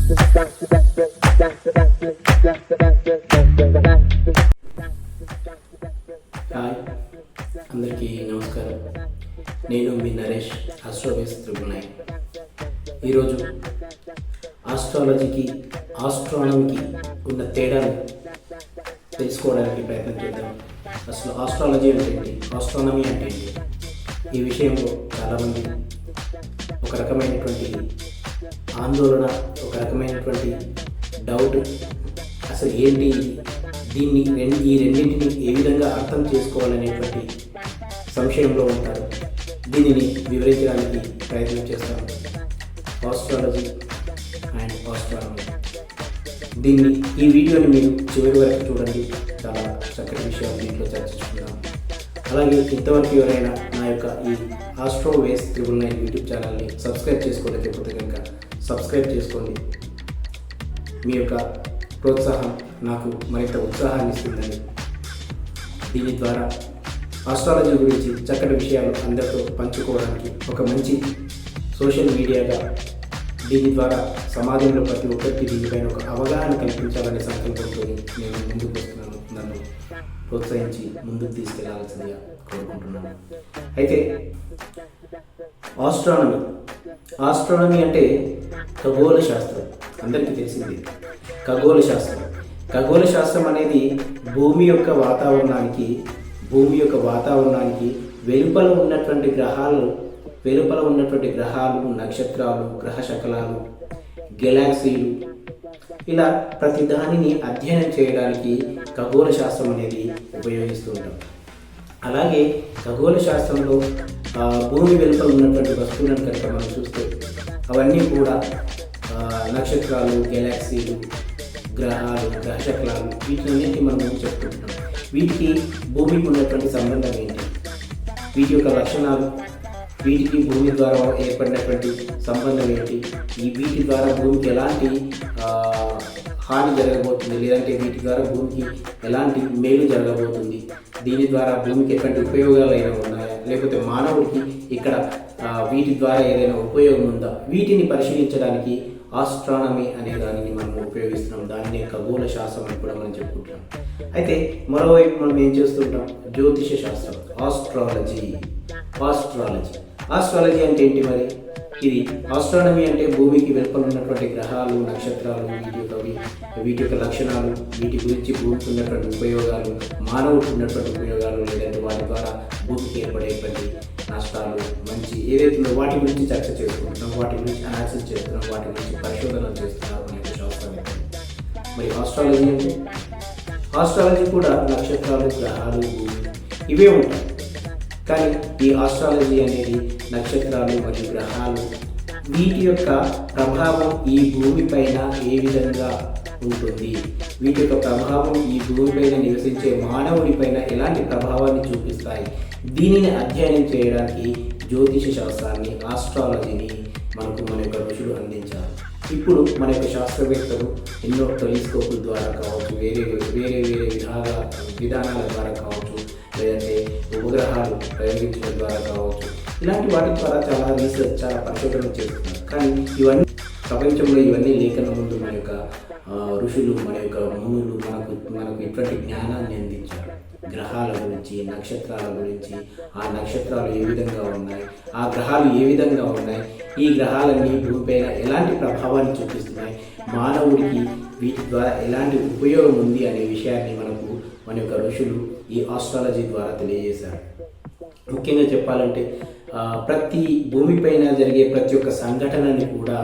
Hi, అందరికీ నమస్కారం. నేను మీ నరేష్, ఆస్ట్రోవేస్ 999. ఈరోజు ఆస్ట్రాలజీకి ఆస్ట్రానమీకి ఉన్న తేడాను తెలుసుకోవడానికి ప్రయత్నం చేద్దాం. అసలు ఆస్ట్రాలజీ అంటే ఏంటి, ఆస్ట్రానమీ అంటే ఏంటి? ఈ విషయంలో చాలామంది ఒక రకమైనటువంటి ఆందోళన, ఒక రకమైనటువంటి డౌట్, అసలు ఏంటి ఈ రెండింటిని ఏ విధంగా అర్థం చేసుకోవాలనేటువంటి సంశయంలో ఉంటారు. దీనిని వివరించడానికి ప్రయత్నం చేస్తాను. ఆస్ట్రాలజీ అండ్ ఆస్ట్రానమీ, ఈ వీడియోని మీరు చివరి వరకు చూడండి. చాలా చక్కటి విషయాలు దీంట్లో చర్చించుకుందాం. అలాగే ఇంతవరకు ఎవరైనా నా యొక్క ఈ ఆస్ట్రోవేస్ 999 యూట్యూబ్ ఛానల్ని సబ్స్క్రైబ్ చేసుకోలేకపోతే కనుక సబ్స్క్రైబ్ చేసుకోండి. మీ యొక్క ప్రోత్సాహం నాకు మరింత ఉత్సాహాన్ని ఇస్తుందని, దీని ద్వారా ఆస్ట్రాలజీ గురించి చక్కటి విషయాలు అందరితో పంచుకోవడానికి ఒక మంచి సోషల్ మీడియాగా దీని ద్వారా సమాజంలో ప్రతి ఒక్కరికి దీనిపైన ఒక అవగాహన కల్పించాలనే సంకల్పంతో నేను ముందుకు వస్తున్నాను. నన్ను ప్రోత్సహించి ముందుకు తీసుకెళ్లాల్సిందిగా కోరుకుంటున్నాను. అయితే ఆస్ట్రానమీ అంటే ఖగోళ శాస్త్రం. అందరికీ తెలిసింది ఖగోళ శాస్త్రం అనేది భూమి యొక్క వాతావరణానికి వెలుపల ఉన్నటువంటి గ్రహాలు, నక్షత్రాలు, గ్రహ శకలాలు, గెలాక్సీలు, ఇలా ప్రతి దానిని అధ్యయనం చేయడానికి ఖగోళ శాస్త్రం అనేది ఉపయోగిస్తూ ఉంటాం. అలాగే ఖగోళ శాస్త్రంలో భూమి వెలుపల ఉన్నటువంటి వస్తువులను కనుక మనం చూస్తే అవన్నీ కూడా నక్షత్రాలు, గెలాక్సీలు, గ్రహాలు, గ్రహశకలాలు, వీటినన్నింటినీ మనం చెప్పుకుంటున్నాం. వీటికి భూమికి ఉన్నటువంటి సంబంధం ఏంటి, వీటి యొక్క లక్షణాలు, వీటికి భూమి ద్వారా ఏర్పడినటువంటి సంబంధం ఏంటి, వీటి ద్వారా భూమికి ఎలాంటి హాని జరగబోతుంది, లేదంటే వీటి ద్వారా భూమికి ఎలాంటి మేలు జరగబోతుంది, దీని ద్వారా భూమికి ఎటువంటి ఉపయోగాలు అయినా ఉన్నాయా, లేకపోతే మానవుడికి ఇక్కడ వీటి ద్వారా ఏదైనా ఉపయోగం ఉందా, వీటిని పరిశీలించడానికి ఆస్ట్రానమీ అనే దానిని మనం ఉపయోగిస్తున్నాం. దానినే ఖగోళ శాస్త్రం అని కూడా మనం చెప్పుకుంటున్నాం. అయితే మరోవైపు మనం ఏం చేస్తుంటాం, జ్యోతిష శాస్త్రం, ఆస్ట్రాలజీ అంటే ఏంటి మరి? ఇది ఆస్ట్రానమీ అంటే భూమికి వెలుపల ఉన్నటువంటి గ్రహాలు, నక్షత్రాలు, వీటి యొక్క లక్షణాలు, వీటి గురించి భూమికి ఉన్నటువంటి ఉపయోగాలు, మానవుడికి ఉన్నటువంటి ఉపయోగాలు, లేదంటే వాటి ద్వారా భూమికి ఏర్పడేటువంటి నష్టాలు, మంచి ఏదైతుందో వాటి గురించి చర్చ చేసుకుంటున్నాం, వాటి గురించి అనాలిసిస్ చేస్తున్నాం, వాటి గురించి పరిశోధనలు చేస్తున్నాం అనే శాస్త్రం. మరి ఆస్ట్రాలజీ కూడా నక్షత్రాలు, గ్రహాలు, భూమి ఇవే ఉంటాయి. కానీ ఈ ఆస్ట్రాలజీ అనేది నక్షత్రాలు మరియు గ్రహాలు, వీటి యొక్క ప్రభావం ఈ భూమి పైన ఏ విధంగా ఉంటుంది, వీటి యొక్క ప్రభావం ఈ భూమి పైన నివసించే మానవుడి పైన ఎలాంటి ప్రభావాన్ని చూపిస్తాయి, దీనిని అధ్యయనం చేయడానికి జ్యోతిష శాస్త్రాన్ని, ఆస్ట్రాలజీని మనకు మన యొక్క ఋషులు అందించారు. ఇప్పుడు మన యొక్క శాస్త్రవేత్తలు ఎన్నో టెలిస్కోపుల ద్వారా కావచ్చు, వేరే విధానాల ద్వారా కావచ్చు, లేదంటే ఉపగ్రహాలు ప్రయోగించడం ద్వారా కావచ్చు, ఇలాంటి వాటి ద్వారా చాలా రీసెర్చ్, చాలా పరిశోధనలు చేస్తున్నారు. కానీ ప్రపంచంలో ఇవన్నీ లేకన్నా ముందు మన యొక్క ఋషులు, మన యొక్క మునులు మనకు ఇటువంటి జ్ఞానాన్ని అందించారు. గ్రహాల గురించి, నక్షత్రాల గురించి, ఆ నక్షత్రాలు ఏ విధంగా ఉన్నాయి, ఆ గ్రహాలు ఏ విధంగా ఉన్నాయి, ఈ గ్రహాలన్నీ భూమిపైన ఎలాంటి ప్రభావాన్ని చూపిస్తున్నాయి, మానవుడికి వీటి ద్వారా ఎలాంటి ఉపయోగం ఉంది అనే విషయాన్ని మన యొక్క ఋషులు ఈ ఆస్ట్రాలజీ ద్వారా తెలియజేశారు. ముఖ్యంగా చెప్పాలంటే ప్రతి భూమిపైన జరిగే ప్రతి ఒక్క సంఘటనని కూడా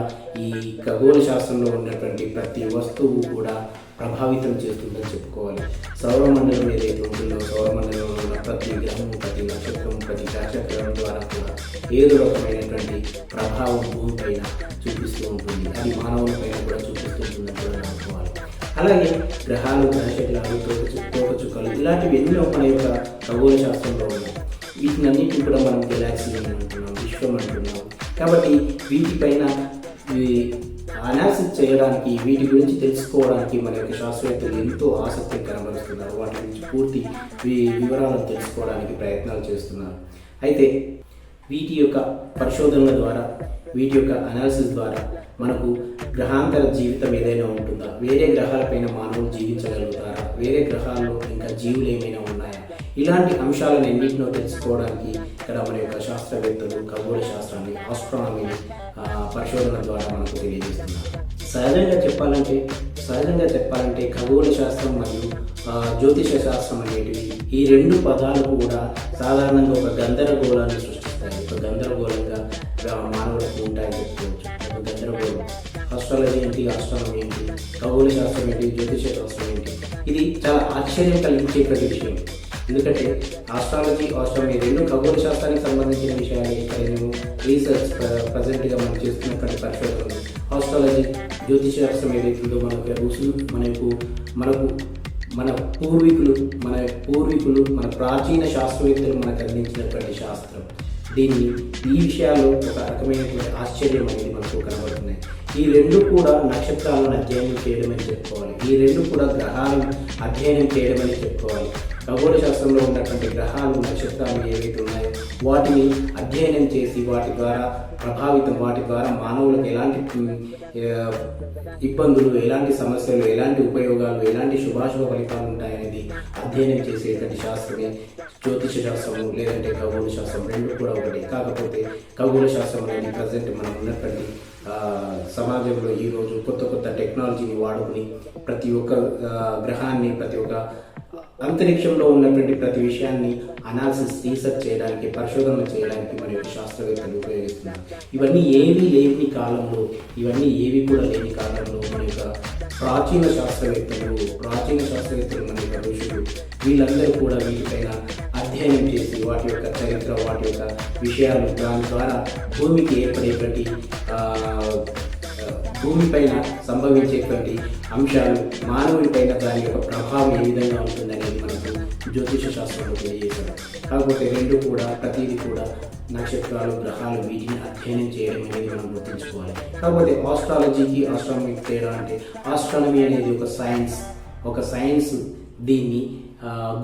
ఈ ఖగోళ శాస్త్రంలో ఉన్నటువంటి ప్రతి వస్తువు కూడా ప్రభావితం చేస్తుందని చెప్పుకోవాలి. సౌరమండలం ఏదైతే ఉంటుందో, సౌరమండలంలో ఉన్న ప్రతి గ్రహము, ప్రతి నక్షత్రం, ప్రతి నక్షత్రం ద్వారా కూడా ఏదో రకమైనటువంటి ప్రభావం భూమిపైన చూపిస్తూ ఉంటుంది. అది మానవుల పైన కూడా చూపిస్తూ ఉంటుందని కూడా అనుకోవాలి. అలాగే గ్రహాలు, గ్రహశకలాలు, తోకచుక్కలు, ఇలాంటివి ఎన్నో మన యొక్క ఖగోళ శాస్త్రంలో ఉన్నాయి. వీటినన్నింటినీ కూడా మనం గెలాక్సీ అని అంటున్నాం, విశ్వం అంటున్నాం. కాబట్టి వీటిపైన అనాలిసిస్ చేయడానికి, వీటి గురించి తెలుసుకోవడానికి మన యొక్క శాస్త్రవేత్తలు ఎంతో ఆసక్తి కనబరుస్తున్నారు. వాటి గురించి పూర్తి వివరాలను తెలుసుకోవడానికి ప్రయత్నాలు చేస్తున్నారు. అయితే వీటి యొక్క పరిశోధనల ద్వారా వీటి యొక్క అనాలిసిస్ ద్వారా మనకు గ్రహాంతర జీవితం ఏదైనా ఉంటుందా, వేరే గ్రహాలపైన మానవులు జీవించగలుగుతారా, వేరే గ్రహాల్లో ఇంకా జీవులు ఏమైనా ఉన్నాయా, ఇలాంటి అంశాలను ఎన్నింటినో తెలుసుకోవడానికి ఇక్కడ మన యొక్క శాస్త్రవేత్తలు ఖగోళ శాస్త్రాన్ని, ఆస్ట్రానమీని పరిశోధన ద్వారా మనకు తెలియజేస్తున్నారు. సహజంగా చెప్పాలంటే ఖగోళ శాస్త్రం మరియు జ్యోతిష శాస్త్రం అనేటివి ఈ రెండు పదాలు కూడా సాధారణంగా ఒక గందరగోళాన్ని సృష్టిస్తాయి. ఒక గందరగోళంగా మానవులకు ఉంటాయని చెప్పుకోవచ్చు. ఒక గందరగోళం. ఆస్ట్రాలజీ ఏంటి, ఆస్ట్రానమీ ఏంటి, ఖగోళ శాస్త్రం ఏంటి, జ్యోతిష శాస్త్రం ఏంటి, ఇది చాలా ఆశ్చర్యం కలిగించేటువంటి విషయం. ఎందుకంటే ఆస్ట్రాలజీ, ఆస్ట్రానమీ రెండు ఖగోళ శాస్త్రానికి సంబంధించిన విషయాలు. ఇక్కడ నేను రీసెర్చ్ ప్రజెంట్గా మనం చేస్తున్నటువంటి పరిశోధనలు ఆస్ట్రాలజీ, జ్యోతిష శాస్త్రం ఏదైతుందో మనకు ఋషులు మన పూర్వీకులు మన ప్రాచీన శాస్త్రవేత్తలు మనకు అందించినటువంటి శాస్త్రం. ఈ విషయాల్లో ఒక రకమైనటువంటి ఆశ్చర్యం అనేది మనకు కనబడుతున్నాయి. ఈ రెండు కూడా నక్షత్రాలను అధ్యయనం చేయడమని చెప్పుకోవాలి. ఈ రెండు కూడా గ్రహాలను అధ్యయనం చేయడమని చెప్పుకోవాలి. ఖగోళ శాస్త్రంలో ఉన్నటువంటి గ్రహాలు, నక్షత్రాలు ఏవైతే ఉన్నాయో వాటిని అధ్యయనం చేసి వాటి ద్వారా మానవులకు ఎలాంటి ఇబ్బందులు, ఎలాంటి సమస్యలు, ఎలాంటి ఉపయోగాలు, ఎలాంటి శుభాశుభ ఫలితాలు ఉంటాయనేది అధ్యయనం చేసేటువంటి శాస్త్రమే జ్యోతిష శాస్త్రము, లేదంటే ఖగోళ శాస్త్రం. రెండు కూడా ఒకటి. కాకపోతే ఖగోళ శాస్త్రం అనేది ప్రజెంట్ మనం ఉన్నటువంటి సమాజంలో ఈరోజు కొత్త టెక్నాలజీని వాడుకుని ప్రతి ఒక్క గ్రహాన్ని, ప్రతి ఒక్క అంతరిక్షంలో ఉన్నటువంటి ప్రతి విషయాన్ని అనాలిసిస్, రీసెర్చ్ చేయడానికి, పరిశోధన చేయడానికి మన యొక్క శాస్త్రవేత్తలు ఉపయోగిస్తున్నారు. ఇవన్నీ లేని కాలంలో మన యొక్క ప్రాచీన శాస్త్రవేత్తలు మన యొక్క ఋషులు వీళ్ళందరూ కూడా వీటిపైన అధ్యయనం చేసి వాటి యొక్క చరిత్ర, వాటి యొక్క విషయాలు, దాని ద్వారా భూమికి ఏర్పడేటువంటి భూమిపైన సంభవించేటువంటి అంశాలు, మానవునిపైన దాని యొక్క ప్రభావం ఏ విధంగా ఉంటుందనేది మనకు జ్యోతిష శాస్త్రంలో తెలియజేశారు. కాకపోతే ప్రతిదీ కూడా నక్షత్రాలు, గ్రహాలు వీటిని అధ్యయనం చేయడం అనేది మనం గుర్తుంచుకోవాలి. కాకపోతే ఆస్ట్రాలజీకి ఆస్ట్రానమీకి తేడా అంటే ఆస్ట్రానమీ అనేది ఒక సైన్స్ దీన్ని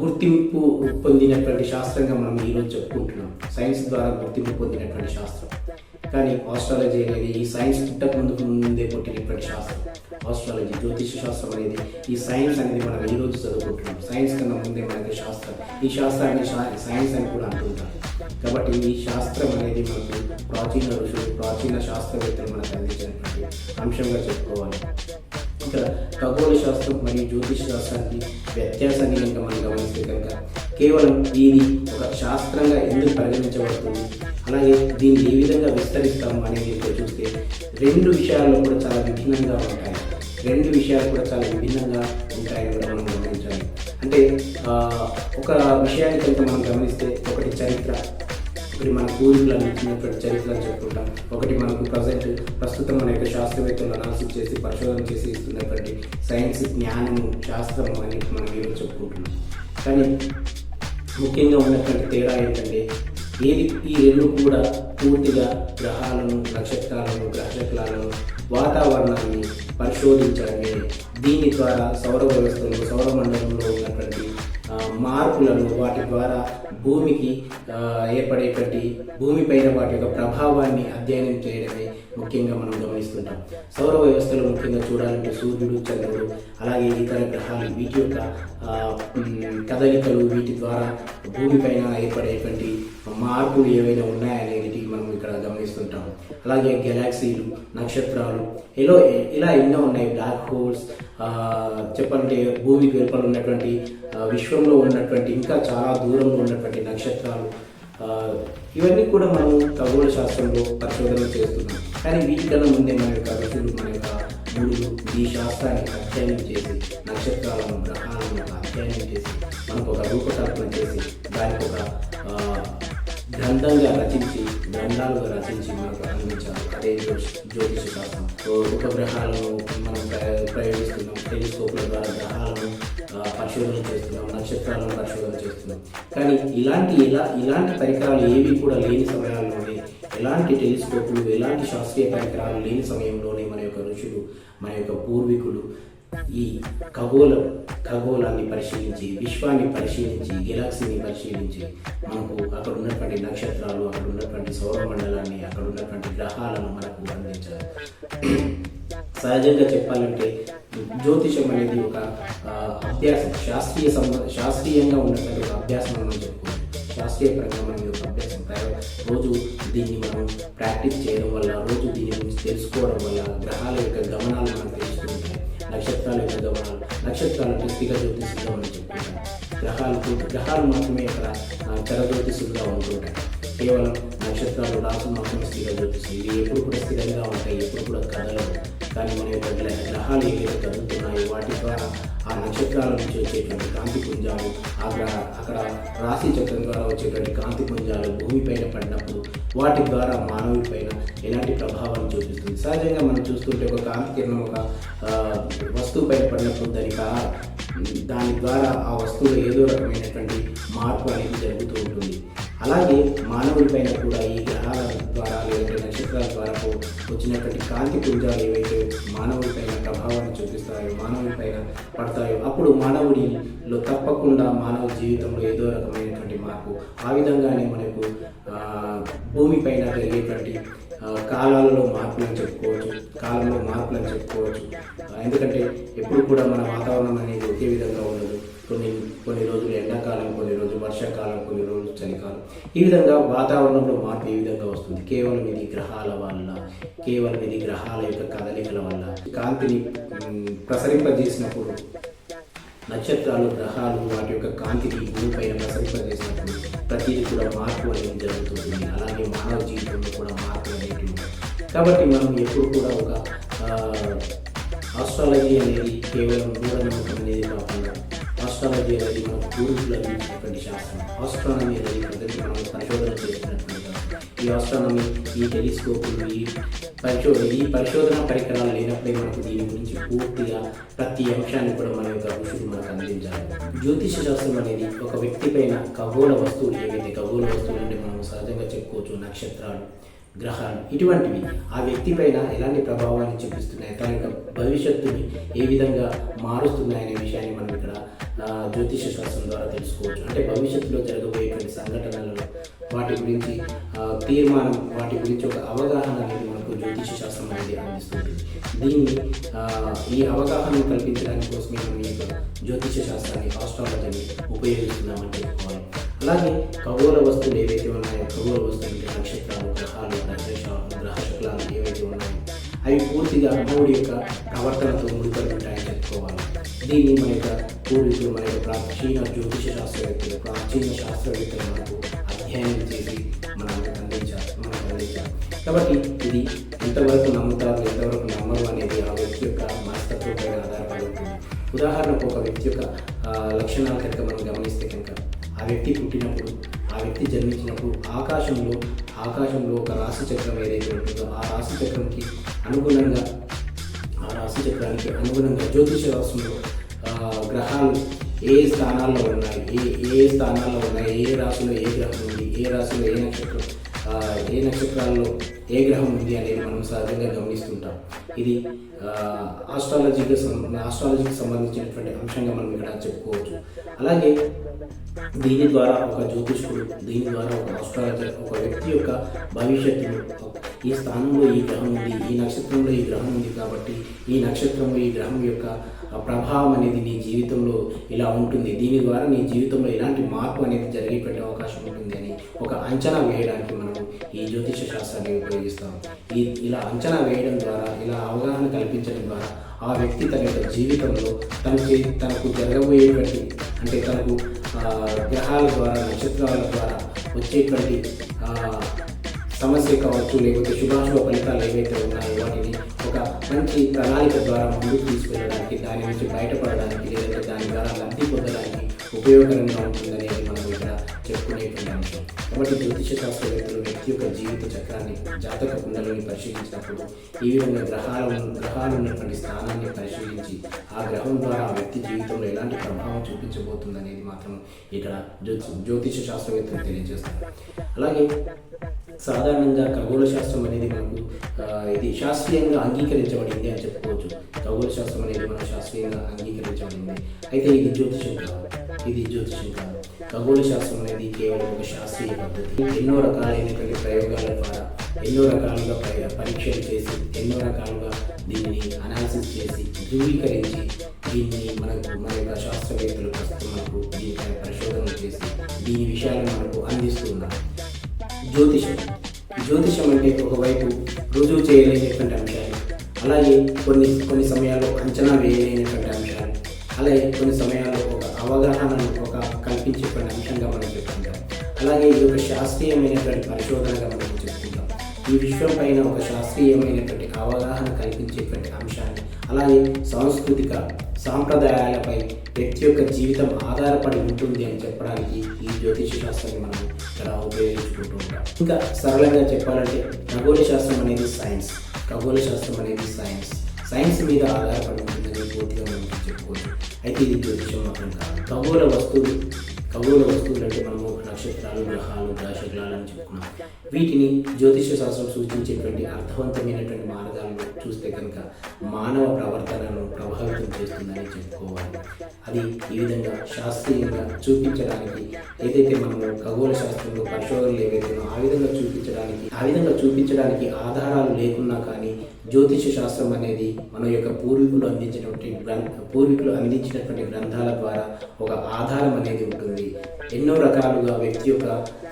గుర్తింపు పొందినటువంటి శాస్త్రంగా మనం ఈరోజు చెప్పుకుంటున్నాం. సైన్స్ ద్వారా గుర్తింపు పొందినటువంటి శాస్త్రం. కానీ ఆస్ట్రాలజీ అనేది ఈ సైన్స్ ముందే పుట్టినటువంటి శాస్త్రం. ఆస్ట్రాలజీ, జ్యోతిష శాస్త్రం అనేది ఈ సైన్స్ అనేది మనం ఈరోజు చదువుకుంటున్నాం. సైన్స్ కన్నా ముందే మనకి శాస్త్రం. ఈ శాస్త్రాన్ని సైన్స్ అని కూడా అంటుంటాం. కాబట్టి ఈ శాస్త్రం అనేది మనకు ప్రాచీన ఋషులు, ప్రాచీన శాస్త్రవేత్తలు మనకు అందించినటువంటి అంశంగా చెప్పుకోవాలి. ఇక్కడ ఖగోళ శాస్త్రం మరియు జ్యోతిష శాస్త్రానికి వ్యత్యాసాన్ని కనుక మనం గమనిస్తే కనుక కేవలం ఇది ఒక శాస్త్రంగా ఎందుకు పరిగణించబడుతుంది, అలాగే దీన్ని ఏ విధంగా విస్తరిస్తాము అనేది చూస్తే రెండు విషయాల్లో కూడా చాలా విభిన్నంగా ఉంటాయి. కూడా మనం గమనించాలి. అంటే ఒక విషయాన్ని కనుక మనం గమనిస్తే ఒకటి చరిత్ర, ఒకటి మన పూర్వీకులు అందించినటువంటి చరిత్ర అని చెప్పుకుంటాం. ఒకటి మనకు ప్రస్తుతం మన యొక్క శాస్త్రవేత్తలు అనాలిసిస్ చేసి పరిశోధన చేసి ఇస్తున్నటువంటి సైన్స్, జ్ఞానము, శాస్త్రము అని మనం ఈరోజు చెప్పుకుంటున్నాం. కానీ ముఖ్యంగా ఉన్నటువంటి తేడా ఏంటంటే ఈ రెండు కూడా పూర్తిగా గ్రహాలను, నక్షత్రాలను, గ్రహచక్రాలను, వాతావరణాన్ని పరిశోధించడమే. దీని ద్వారా సౌర వ్యవస్థలో, సౌరమండలంలో ఉన్నటువంటి మార్పులను, వాటి ద్వారా భూమికి ఏర్పడేటువంటి భూమిపైన వాటి యొక్క ప్రభావాన్ని అధ్యయనం చేయడమే ముఖ్యంగా మనం గమనిస్తుంటాం. సౌర వ్యవస్థలో ముఖ్యంగా చూడాలంటే సూర్యుడు, చంద్రుడు, అలాగే ఇతర గ్రహాలు వీటి యొక్క కదలికలు, వీటి ద్వారా భూమిపైన ఏర్పడేటువంటి మార్పులు ఏవైనా ఉన్నాయనేది మనం ఇక్కడ గమనిస్తుంటాం. అలాగే గెలాక్సీలు, నక్షత్రాలు, ఇలా ఎన్నో ఉన్నాయి. బ్లాక్ హోల్స్, చెప్పాలంటే భూమికి వెలుపల ఉన్నటువంటి విశ్వంలో ఉన్నటువంటి ఇంకా చాలా దూరంలో ఉన్నటువంటి నక్షత్రాలు, ఇవన్నీ కూడా మనం ఖగోళ శాస్త్రంలో పరిశోధన చేస్తున్నాం. కానీ వీటికన్నా ముందే మన యొక్క ఋషులు, మన యొక్క గురువులు ఈ శాస్త్రాన్ని అధ్యయనం చేసి, నక్షత్రాలను, గ్రహాలను అధ్యయనం చేసి మనకు ఒక రూపకల్పన చేసి దానికి ఒక గ్రంథాలుగా రచించి మనకు అందించారు. అదే జ్యోతిష శాస్త్రం. ఉపగ్రహాలను మనం ప్రయోగిస్తున్నాం, టెలిస్కోప్ల ద్వారా గ్రహాలను పరిశోధన చేస్తున్నాం, నక్షత్రాలను పరిశోధన చేస్తున్నాం. కానీ ఇలాంటి పరికరాలు ఏవి కూడా లేని సమయాల్లోనే, ఎలాంటి టెలిస్కోపులు, ఎలాంటి శాస్త్రీయ పరికరాలు లేని సమయంలోనే మన యొక్క ఋషులు, మన యొక్క పూర్వీకులు ఈ ఖగోళాన్ని పరిశీలించి, విశ్వాన్ని పరిశీలించి, గెలాక్సీని పరిశీలించి మనకు అక్కడ ఉన్నటువంటి నక్షత్రాలు, అక్కడ ఉన్నటువంటి సౌరమండలాన్ని, అక్కడ ఉన్నటువంటి గ్రహాలను మనకు అందించారు. సహజంగా చెప్పాలంటే జ్యోతిషం అనేది ఒక అభ్యాసం, శాస్త్రీయంగా ఉన్నటువంటి ఒక అభ్యాసం మనం చెప్పుకోవచ్చు. శాస్త్రీయ పరంగా అనేది ఒక అభ్యాసం. రోజు దీన్ని మనం ప్రాక్టీస్ చేయడం వల్ల, రోజు దీని గురించి తెలుసుకోవడం వల్ల గ్రహాల యొక్క గమనాలు మనం తెలుస్తూ ఉంటాయి. నక్షత్రాల యొక్క గమనాలు, నక్షత్రాలు స్థిర జ్యోతిషంగా మనం చెప్పుకుంటాం. గ్రహాలు మాత్రమే అక్కడ చర జ్యోతిషంగా ఉంటుంటాయి. కేవలం నక్షత్రాలు, రాసులు మాత్రమే స్థిర జ్యోతిషం. ఇవి ఎప్పుడు కూడా స్థిరంగా ఉంటాయి, ఎప్పుడు కూడా కదలవు. కానీ మన యొక్క గ్రహాలు ఏవైతే కదులుతున్నాయో వాటి ద్వారా ఆ నక్షత్రాల నుంచి వచ్చేటువంటి కాంతి పుంజాలు, అక్కడ రాశి చక్రం ద్వారా వచ్చేటువంటి కాంతి పుంజాలు భూమిపైన పడినప్పుడు వాటి ద్వారా మానవుడి పైన ఎలాంటి ప్రభావాన్ని చూపిస్తుంది. సహజంగా మనం చూస్తుంటే ఒక కాంతి కిరణం ఒక వస్తువు పైన పడినప్పుడు దాని ద్వారా ఆ వస్తువులో ఏదో రకమైనటువంటి మార్పు అనేది జరుగుతూ ఉంటుంది. అలాగే మానవుడి పైన కూడా ఈ గ్రహాల ద్వారా లేదంటే నక్షత్రాల ద్వారా వచ్చినటువంటి కాంతి పుంజాలు ఏవైతే మానవుడి పైన ప్రభావాన్ని చూపిస్తాయో, మానవుడి పైన పడతాయో, అప్పుడు మానవుడిలో తప్పకుండా మానవ జీవితంలో ఏదో రకమైనటువంటి మార్పు. ఆ విధంగానే మనకు భూమి పైన జరిగేటువంటి కాలాలలో మార్పులను చెప్పుకోవచ్చు. ఎందుకంటే ఎప్పుడు కూడా మన వాతావరణం అనేది ఒకే విధంగా ఉండదు. కొన్ని రోజులు ఎండాకాలం, కొన్ని రోజులు వర్షాకాలం, కొన్ని రోజులు చలికాలం. ఈ విధంగా వాతావరణంలో మార్పు ఏ విధంగా వస్తుంది? కేవలం ఇది గ్రహాల వల్ల, కేవలం ఇది గ్రహాల యొక్క కదలికల వల్ల. కాంతిని ప్రసరింపజేసినప్పుడు నక్షత్రాలు, గ్రహాలు వాటి యొక్క కాంతిని భూమిపైన ప్రసరింపజేసినప్పుడు ప్రతిదీ కూడా మార్పు అనేది జరుగుతుంది. అలాగే మానవ జీవితంలో కూడా మార్పు అనేది ఉంటుంది. కాబట్టి మనం ఎప్పుడు కూడా ఒక ఆస్ట్రాలజీ అనేది కేవలం మూఢనమ్మకం అనేది కాకుండా, ఆస్ట్రాలజీ అనేది మన పూర్వీకులు అందించినటువంటి శాస్త్రం. ఆస్ట్రానమీ అనేది ప్రజలు మనం పరిశోధన చేసినటువంటి ఈ ఆస్ట్రానమీ, ఈ టెలిస్కోపులు, ఈ పరిశోధన పరికరాలు లేనప్పుడే మనకు దీని గురించి పూర్తిగా ప్రతి అంశాన్ని కూడా మన యొక్క ఋషులు మనకు అందించాలి. జ్యోతిష శాస్త్రం అనేది ఒక వ్యక్తి పైన ఖగోళ వస్తువులు అంటే మనం సహజంగా చెప్పుకోవచ్చు నక్షత్రాలు, గ్రహాలు, ఇటువంటివి ఆ వ్యక్తి పైన ఎలాంటి ప్రభావాన్ని చూపిస్తున్నాయి, తన యొక్క భవిష్యత్తుని ఏ విధంగా మారుస్తున్నాయనే విషయాన్ని మనం ఇక్కడ జ్యోతిష శాస్త్రం ద్వారా తెలుసుకోవచ్చు. అంటే భవిష్యత్తులో జరగబోయేటువంటి సంఘటనలలో వాటి గురించి తీర్మానం, వాటి గురించి ఒక అవగాహన అనేది మనకు జ్యోతిష శాస్త్రం అనేది అందిస్తుంది. ఈ అవగాహనను కల్పించడానికి కోసమే మనం ఈ యొక్క జ్యోతిష శాస్త్రాన్ని, ఆస్ట్రాలజీని ఉపయోగిస్తున్నామని చెప్పుకోవాలి. అలాగే ఖగోళ వస్తువులు ఏవైతే ఉన్నాయో, ఖగోళ వస్తువులు అంటే నక్షత్రాలు, గ్రహాలు, గ్రహ శకలాలు ఏవైతే ఉన్నాయో అవి పూర్తిగా మానవుడి యొక్క ప్రవర్తనతో ముడిపడి ఉంటాయని చెప్పుకోవాలి. దీన్ని మన యొక్క పూర్వీకులు, మన యొక్క ప్రాచీన జ్యోతిష శాస్త్రవేత్తలు, ప్రాచీన శాస్త్రవేత్తలు మనకు అధ్యయనం చేసి మనకు అందించారు. కాబట్టి ఇది ఎంతవరకు నమ్ముతారు, ఎంతవరకు నమ్మరు అనేది ఆ వ్యక్తి యొక్క మనస్తత్వం పైన ఆధారపడి ఉంటుంది. ఉదాహరణకు ఒక వ్యక్తి యొక్క లక్షణాలు కనుక మనం గమనిస్తే కనుక, ఆ వ్యక్తి పుట్టినప్పుడు, ఆ వ్యక్తి జన్మించినప్పుడు ఆకాశంలో ఒక రాశి చక్రం ఏదైతే ఉంటుందో ఆ రాశి చక్రానికి అనుగుణంగా జ్యోతిష శాస్త్రంలో గ్రహాలు ఏ స్థానాల్లో ఉన్నాయి, ఏ రాశిలో ఏ గ్రహం ఉంది, ఏ రాశిలో ఏ నక్షత్రాల్లో ఏ గ్రహం ఉంది అనేది మనం సహజంగా గమనిస్తుంటాం. ఇది ఆస్ట్రాలజీకి సంబంధించినటువంటి అంశంగా మనం ఇక్కడ చెప్పుకోవచ్చు. అలాగే దీని ద్వారా ఒక జ్యోతిష్కుడు, దీని ద్వారా ఒక ఆస్ట్రాలజర్ ఒక వ్యక్తి యొక్క భవిష్యత్తును, ఈ స్థానంలో ఈ గ్రహం ఉంది, ఈ నక్షత్రంలో ఈ గ్రహం ఉంది కాబట్టి ఈ నక్షత్రంలో ఈ గ్రహం యొక్క ప్రభావం అనేది నీ జీవితంలో ఇలా ఉంటుంది, దీని ద్వారా నీ జీవితంలో ఎలాంటి మార్పు అనేది జరిగేటువంటి అవకాశం ఉంటుంది అని ఒక అంచనా వేయడానికి మనం ఈ జ్యోతిష శాస్త్రాన్ని ఉపయోగిస్తాం. ఇలా అంచనా వేయడం ద్వారా, ఇలా అవగాహన కల్పించడం ద్వారా ఆ వ్యక్తి తన యొక్క జీవితంలో తనకు జరగబోయేటువంటి, అంటే తనకు గ్రహాల ద్వారా, నక్షత్రాల ద్వారా వచ్చేటువంటి సమస్య కావచ్చు, లేకపోతే శుభాశుభ ఫలితాలు ఏవైతే ఉన్నాయో వాటిని ఒక మంచి ప్రణాళిక ద్వారా ముందుకు తీసుకెళ్ళడానికి, దాని నుంచి బయటపడడానికి, లేదంటే దాని ద్వారా లబ్ధి పొందడానికి ఉపయోగకరంగా ఉంటుందని మనం ఇక్కడ చెప్పుకునేటువంటి అంశం. కాబట్టి జ్యోతిష శాస్త్రవేత్తలు వ్యక్తి యొక్క జీవిత చక్రాన్ని, జాతక కుండలని పరిశీలించినప్పుడు ఈ విధంగా గ్రహాలు ఉన్నటువంటి స్థానాన్ని పరిశీలించి ఆ గ్రహం ద్వారా ఆ వ్యక్తి జీవితంలో ఎలాంటి ప్రభావం చూపించబోతుంది అనేది మాత్రం ఇక్కడ జ్యోతిష శాస్త్రవేత్తలు తెలియజేస్తారు. అలాగే సాధారణంగా ఖగోళ శాస్త్రం అనేది మనకు ఇది శాస్త్రీయంగా అంగీకరించబడింది అని చెప్పుకోవచ్చు. ఖగోళ శాస్త్రం అనేది మన శాస్త్రీయంగా అంగీకరించబడింది. అయితే ఇది జ్యోతిషం కాదు. ఖగోళ శాస్త్రం అనేది కేవలం ఒక శాస్త్రీయ పద్ధతి. ఎన్నో రకాలైనటువంటి ప్రయోగాల ద్వారా ఎన్నో రకాలుగా పరీక్షలు చేసి ఎన్నో రకాలుగా దీన్ని అనాలిసిస్ చేసి ధృవీకరించి దీన్ని మన యొక్క శాస్త్రవేత్తలు ప్రస్తుతం మనకు దీనిపై పరిశోధనలు చేసి దీని విషయాలను మనకు అందిస్తున్నారు. జ్యోతిషం అంటే ఒకవైపు రుజువు చేయలేనటువంటి అంశాలు, అలాగే కొన్ని సమయాల్లో అంచనా వేయలేనటువంటి అంశాలు, అలాగే కొన్ని సమయాల్లో ఒక అవగాహనను కల్పించేటువంటి అంశంగా మనం చెప్పుకుంటాం. అలాగే ఇది ఒక శాస్త్రీయమైనటువంటి పరిశోధనగా మనం చెప్పుకుంటాం. ఈ విషయం పైన ఒక శాస్త్రీయమైనటువంటి అవగాహన కల్పించేటువంటి అంశాన్ని, అలాగే సాంప్రదాయాలపై వ్యక్తి యొక్క జీవితం ఆధారపడి ఉంటుంది అని చెప్పడానికి ఈ జ్యోతిష శాస్త్రాన్ని మనం చాలా ఉపయోగించుకుంటూ ఉంటాం. ఇంకా సరళంగా చెప్పాలంటే ఖగోళ శాస్త్రం అనేది సైన్స్ మీద ఆధారపడి ఉంటుందని పూర్తిగా మనం చెప్పుకోవచ్చు. అయితే ఇది జ్యోతిషం మాత్రం కాదు. ఖగోళ వస్తువులు అంటే మనము నక్షత్రాలు, గ్రహాలు, రాశిగ్రహాలు అని చెప్పుకున్నాం. వీటిని జ్యోతిష శాస్త్రం సూచించేటువంటి అర్థవంతమైనటువంటి మార్గాలను చూస్తే కనుక మానవ ప్రవర్తనను ప్రభావితం చేస్తుందని చెప్పుకోవాలి. అది ఈ విధంగా శాస్త్రీయంగా చూపించడానికి ఏదైతే మనము ఖగోళ శాస్త్రంలో పరిశోధనలు ఏవైతే ఆ విధంగా చూపించడానికి ఆధారాలు లేకున్నా కానీ జ్యోతిష శాస్త్రం అనేది మన యొక్క పూర్వీకులు అందించినటువంటి గ్రంథాల ద్వారా ఒక ఆధారం అనేది ఉంటుంది. ఎన్నో రకాలుగా వ్యక్తి యొక్క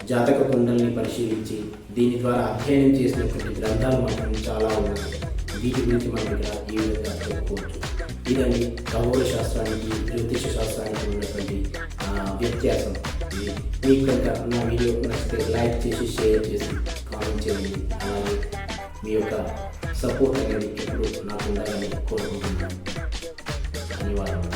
జాతక కుండల్ని పరిశీలించి దీని ద్వారా అధ్యయనం చేసినటువంటి గ్రంథాలు మాత్రం చాలా ఉన్నాయి. వీటి గురించి మనం ఇక్కడ ఈ విధంగా చెప్పుకోవచ్చు. ఇదండి ఖగోళ శాస్త్రానికి, జ్యోతిష శాస్త్రానికి ఉన్నటువంటి వ్యత్యాసం. మీకు కనుక నా వీడియో నచ్చితే లైక్ చేసి, షేర్ చేసి, కామెంట్ చేయండి. అలాగే మీ యొక్క సపోర్ట్ అనేది ఎప్పుడు నాకు ఉండాలని కోరుకుంటున్నాను. ధన్యవాదాలు.